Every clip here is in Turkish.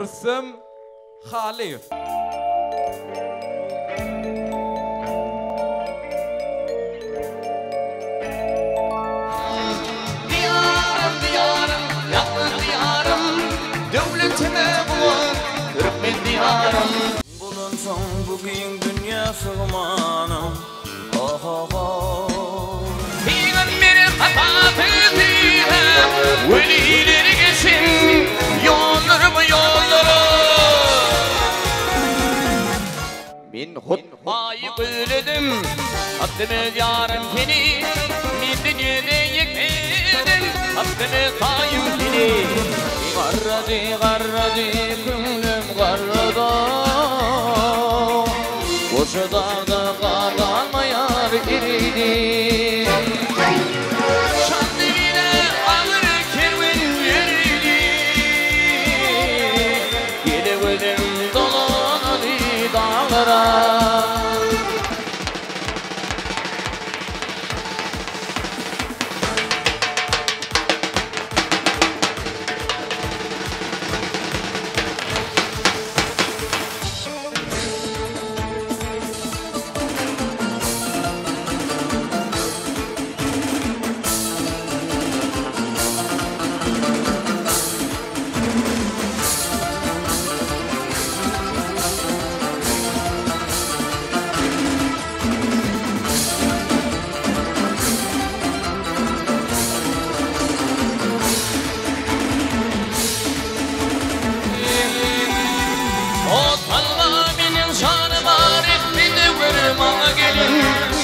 Rüstem Haliyev. Diyarım, diyarım, yakın diyarım, devletime bulan, Türkmen diyarım. Bulunsan bugün dünya sığmanım, oh oh oh. Peygamberi hatafı diyem, velileri geçin, yollarımı yollarım. Min hutbayı söyledim, haddimi yarım seni, min dünyada yıkıldım, haddimi sayım seni. Garradı, garradı, künlüm garradı, koşu dağda kardanmayar iriydi. Şandivine ağır kerven yürüydü, gelemedim dolanadı dağlara.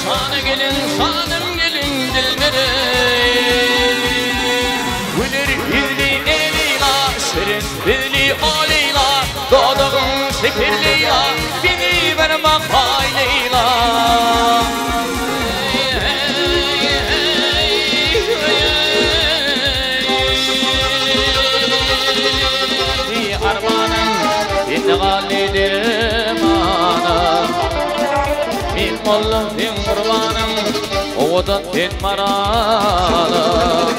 Sana gelin, sanım gelin dilbere. Güler yüzlü Leyla, şirin dilli Aleyla, doğduğun şekilleyla, beni verme hay Leyla. Armanım, intiqalidir manım. Min mollum, min kurbanım, oğudan ten maranım.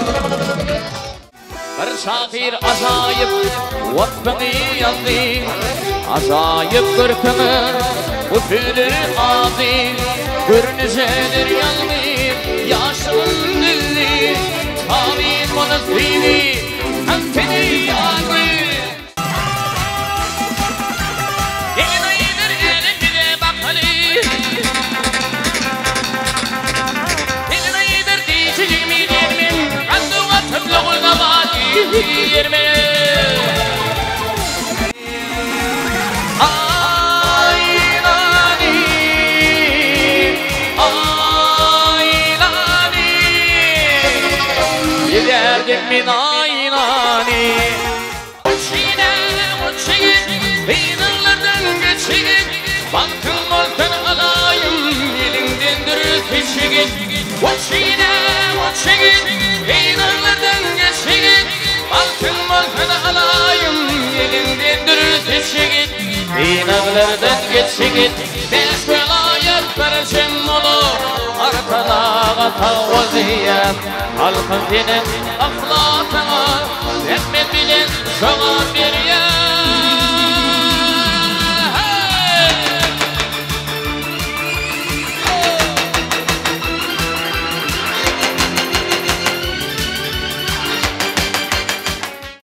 Bir şair acayip vatbani yazdı, acayip görkemi bu tüyleri ağzı. Görünüşedir yanlı, yaşın dilli, tabi'in monasini, hem seni yanlı. Gelin ayıdır elinde bakali, elin ayıdır diyeceğimi yermin, randıva tıplığı gavati yermin. Aylani, aylani, giderdim min aylani. Uçine, uçine, beyinlerden geçin, baktım olsun alayım, elinden dürüst geçin. Uçine, uçine, beyinlerden geçin, baktım olsun alayım, elinden dürüst geçin. Beyinlerden geçin, beş velayet verişim olur, arkadağa tavziyem, halkın senin ahlakına, rahmet bilin şoğa bir